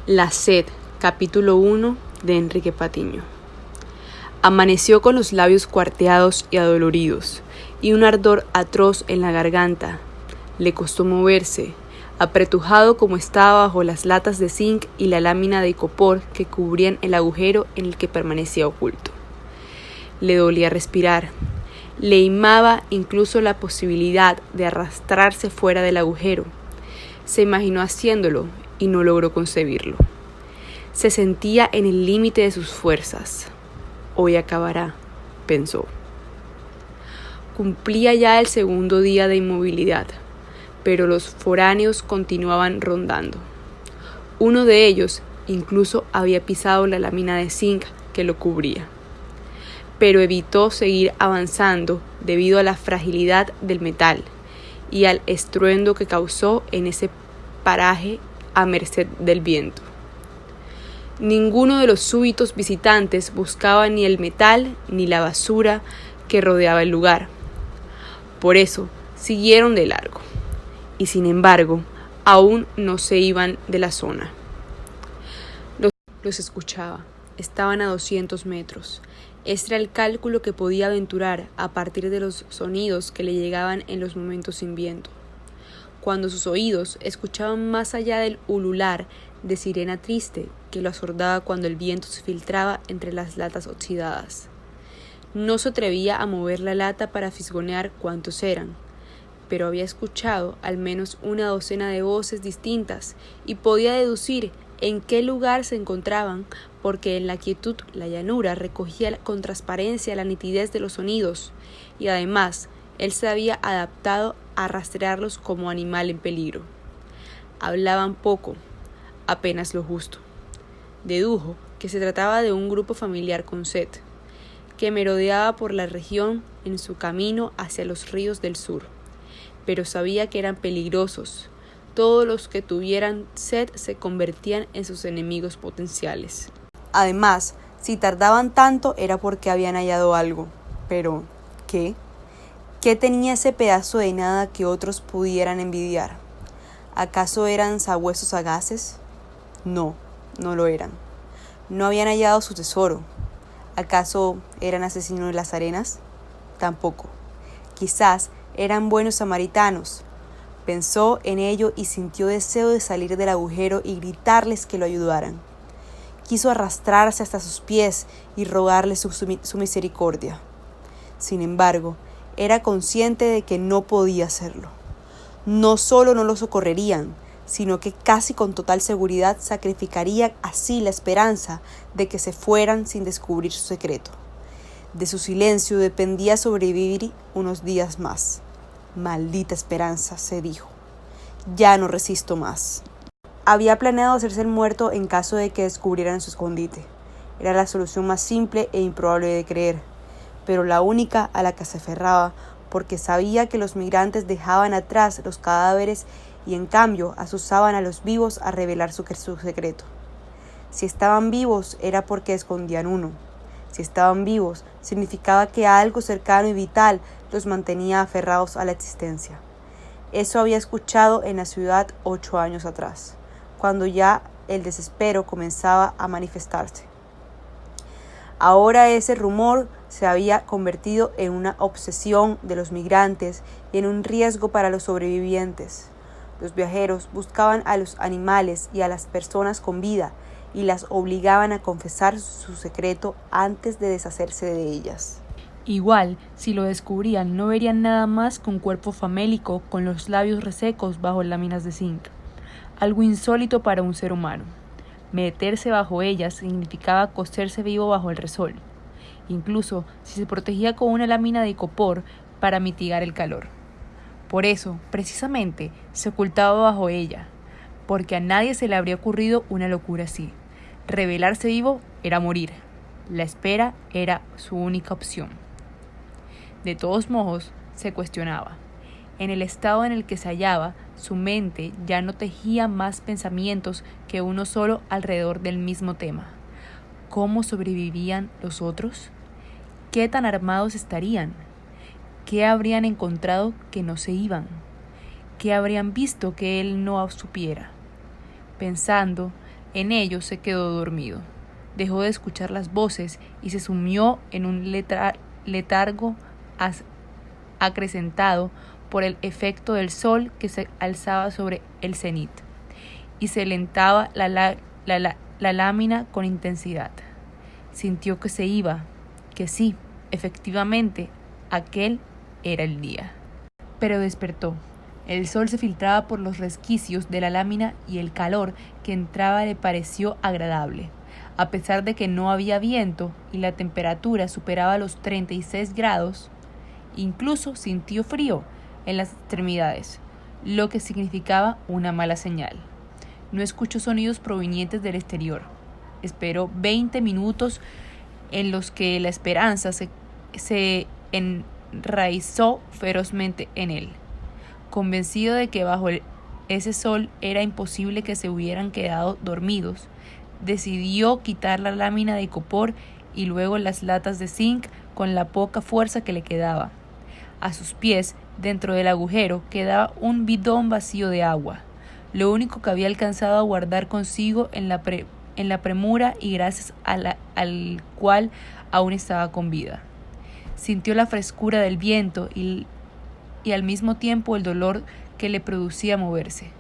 La sed, capítulo 1 de Enrique Patiño. Amaneció con los labios cuarteados y adoloridos, y un ardor atroz en la garganta. Le costó moverse, apretujado como estaba bajo las latas de zinc y la lámina de icopor que cubrían el agujero en el que permanecía oculto. Le dolía respirar. Le imaba incluso la posibilidad de arrastrarse fuera del agujero. Se imaginó haciéndolo y no logró concebirlo. Se sentía en el límite de sus fuerzas. Hoy acabará, pensó. Cumplía ya el segundo día de inmovilidad, pero los foráneos continuaban rondando. Uno de ellos incluso había pisado la lámina de zinc que lo cubría, pero evitó seguir avanzando debido a la fragilidad del metal y al estruendo que causó en ese paraje a merced del viento. Ninguno de los súbitos visitantes buscaba ni el metal ni la basura que rodeaba el lugar. Por eso siguieron de largo, y sin embargo, aún no se iban de la zona. Los escuchaba. Estaban a 200 metros. Este era el cálculo que podía aventurar a partir de los sonidos que le llegaban en los momentos sin viento. Cuando sus oídos escuchaban más allá del ulular de sirena triste que lo asordaba cuando el viento se filtraba entre las latas oxidadas. No se atrevía a mover la lata para fisgonear cuántos eran, pero había escuchado al menos una docena de voces distintas y podía deducir en qué lugar se encontraban, porque en la quietud la llanura recogía con transparencia la nitidez de los sonidos, y además él se había adaptado a rastrearlos como animal en peligro. Hablaban poco, apenas lo justo. Dedujo que se trataba de un grupo familiar con sed, que merodeaba por la región en su camino hacia los ríos del sur, pero sabía que eran peligrosos. Todos los que tuvieran sed se convertían en sus enemigos potenciales. Además, si tardaban tanto era porque habían hallado algo. Pero, ¿qué? ¿Qué tenía ese pedazo de nada que otros pudieran envidiar? ¿Acaso eran sabuesos sagaces? No, no lo eran. No habían hallado su tesoro. ¿Acaso eran asesinos de las arenas? Tampoco. Quizás eran buenos samaritanos. Pensó en ello y sintió deseo de salir del agujero y gritarles que lo ayudaran. Quiso arrastrarse hasta sus pies y rogarles su misericordia. Sin embargo, era consciente de que no podía hacerlo. No solo no lo socorrerían, sino que casi con total seguridad sacrificaría así la esperanza de que se fueran sin descubrir su secreto. De su silencio dependía sobrevivir unos días más. Maldita esperanza, se dijo. Ya no resisto más. Había planeado hacerse el muerto en caso de que descubrieran su escondite. Era la solución más simple e improbable de creer, pero la única a la que se aferraba, porque sabía que los migrantes dejaban atrás los cadáveres y en cambio asusaban a los vivos a revelar su secreto. Si estaban vivos era porque escondían uno. Si estaban vivos significaba que algo cercano y vital los mantenía aferrados a la existencia. Eso había escuchado en la ciudad 8 años atrás, cuando ya el desespero comenzaba a manifestarse. Ahora ese rumor se había convertido en una obsesión de los migrantes y en un riesgo para los sobrevivientes. Los viajeros buscaban a los animales y a las personas con vida y las obligaban a confesar su secreto antes de deshacerse de ellas. Igual, si lo descubrían, no verían nada más que un cuerpo famélico con los labios resecos bajo láminas de zinc. Algo insólito para un ser humano. Meterse bajo ellas significaba cocerse vivo bajo el resol, incluso si se protegía con una lámina de icopor para mitigar el calor. Por eso, precisamente, se ocultaba bajo ella, porque a nadie se le habría ocurrido una locura así. Revelarse vivo era morir. La espera era su única opción. De todos modos, se cuestionaba. En el estado en el que se hallaba, su mente ya no tejía más pensamientos que uno solo alrededor del mismo tema. ¿Cómo sobrevivían los otros? ¿Qué tan armados estarían? ¿Qué habrían encontrado que no se iban? ¿Qué habrían visto que él no supiera? Pensando, En ello se quedó dormido. Dejó de escuchar las voces y se sumió en un letargo acrecentado por el efecto del sol que se alzaba sobre el cenit y se lentaba la lámina con intensidad. Sintió que se iba, que sí, efectivamente, aquel era el día. Pero despertó. El sol se filtraba por los resquicios de la lámina y el calor que entraba le pareció agradable. A pesar de que no había viento y la temperatura superaba los 36 grados, incluso sintió frío en las extremidades, lo que significaba una mala señal. No escuchó sonidos provenientes del exterior. Esperó 20 minutos en los que la esperanza se enraizó ferozmente en él. Convencido de que bajo ese sol era imposible que se hubieran quedado dormidos, decidió quitar la lámina de icopor y luego las latas de zinc con la poca fuerza que le quedaba. A sus pies, dentro del agujero, quedaba un bidón vacío de agua, lo único que había alcanzado a guardar consigo en la premura y gracias al cual aún estaba con vida. Sintió la frescura del viento y al mismo tiempo el dolor que le producía moverse.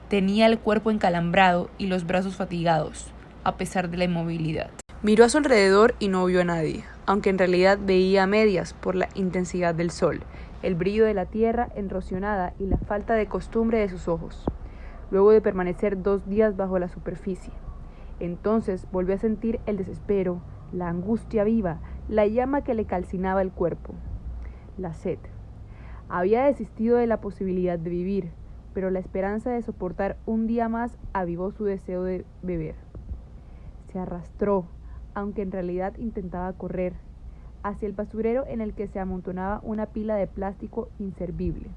Tenía el cuerpo encalambrado y los brazos fatigados, a pesar de la inmovilidad. Miró a su alrededor y no vio a nadie, aunque en realidad veía a medias por la intensidad del sol, el brillo de la tierra enrocionada y la falta de costumbre de sus ojos, luego de permanecer 2 días bajo la superficie. Entonces volvió a sentir el desespero, la angustia viva, la llama que le calcinaba el cuerpo, la sed. Había desistido de la posibilidad de vivir, pero la esperanza de soportar un día más avivó su deseo de beber. Se arrastró, aunque en realidad intentaba correr, hacia el basurero en el que se amontonaba una pila de plástico inservible,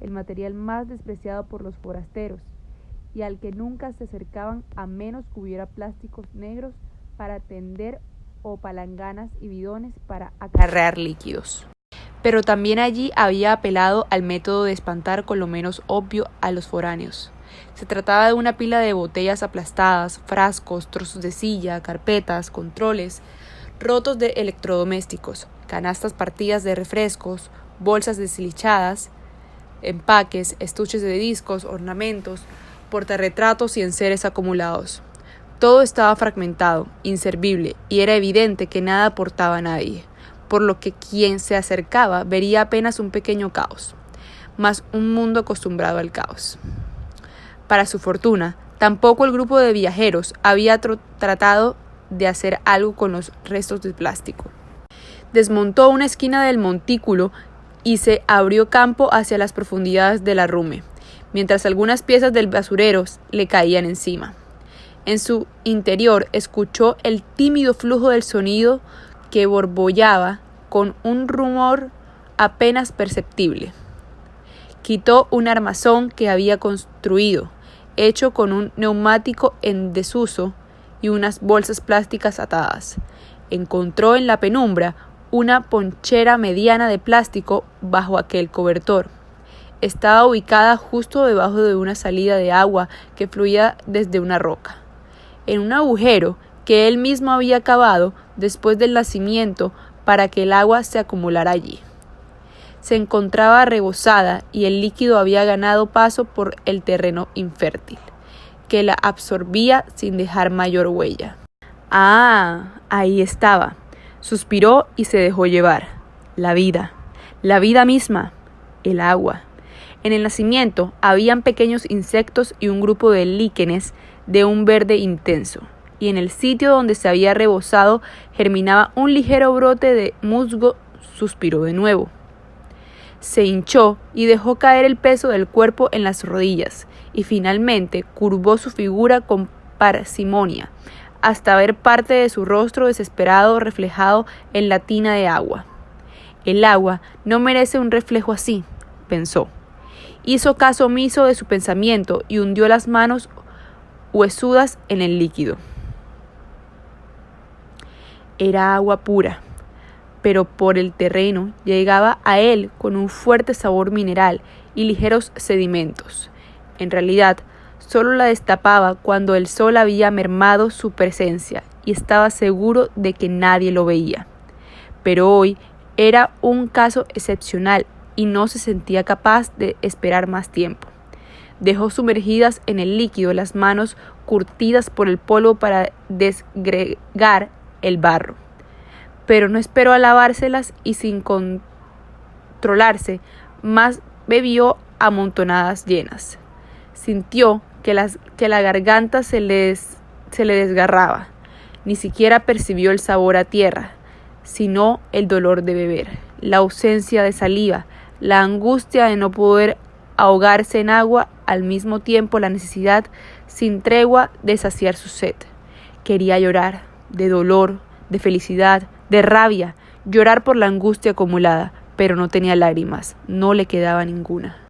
el material más despreciado por los forasteros, y al que nunca se acercaban a menos que hubiera plásticos negros para tender o palanganas y bidones para acarrear líquidos. Pero también allí había apelado al método de espantar con lo menos obvio a los foráneos. Se trataba de una pila de botellas aplastadas, frascos, trozos de silla, carpetas, controles, rotos de electrodomésticos, canastas partidas de refrescos, bolsas deslichadas, empaques, estuches de discos, ornamentos, portarretratos y enseres acumulados. Todo estaba fragmentado, inservible, y era evidente que nada aportaba a nadie, por lo que quien se acercaba vería apenas un pequeño caos, más un mundo acostumbrado al caos. Para su fortuna, tampoco el grupo de viajeros había tratado de hacer algo con los restos de plástico. Desmontó una esquina del montículo y se abrió campo hacia las profundidades del arrume, mientras algunas piezas del basurero le caían encima. En su interior escuchó el tímido flujo del sonido que borbollaba con un rumor apenas perceptible. Quitó un armazón que había construido, hecho con un neumático en desuso y unas bolsas plásticas atadas. Encontró en la penumbra una ponchera mediana de plástico bajo aquel cobertor. Estaba ubicada justo debajo de una salida de agua que fluía desde una roca, en un agujero que él mismo había cavado después del nacimiento para que el agua se acumulara allí. Se encontraba rebosada y el líquido había ganado paso por el terreno infértil, que la absorbía sin dejar mayor huella. Ah, ahí estaba. Suspiró y se dejó llevar. La vida misma, el agua. En el nacimiento habían pequeños insectos y un grupo de líquenes de un verde intenso, y en el sitio donde se había rebosado germinaba un ligero brote de musgo. Suspiró de nuevo. Se hinchó y dejó caer el peso del cuerpo en las rodillas, y finalmente curvó su figura con parsimonia, hasta ver parte de su rostro desesperado reflejado en la tina de agua. El agua no merece un reflejo así, pensó. Hizo caso omiso de su pensamiento y hundió las manos huesudas en el líquido. Era agua pura, pero por el terreno llegaba a él con un fuerte sabor mineral y ligeros sedimentos. En realidad, Solo la destapaba cuando el sol había mermado su presencia y estaba seguro de que nadie lo veía. Pero hoy era un caso excepcional y no se sentía capaz de esperar más tiempo. Dejó sumergidas en el líquido las manos curtidas por el polvo para desgregar el barro. Pero no esperó a lavárselas y sin controlarse, más bebió a montonadas llenas. Sintió que la garganta se le desgarraba. Ni siquiera percibió el sabor a tierra, sino el dolor de beber, la ausencia de saliva, la angustia de no poder ahogarse en agua, al mismo tiempo la necesidad sin tregua de saciar su sed. Quería llorar, de dolor, de felicidad, de rabia, llorar por la angustia acumulada, pero no tenía lágrimas, no le quedaba ninguna.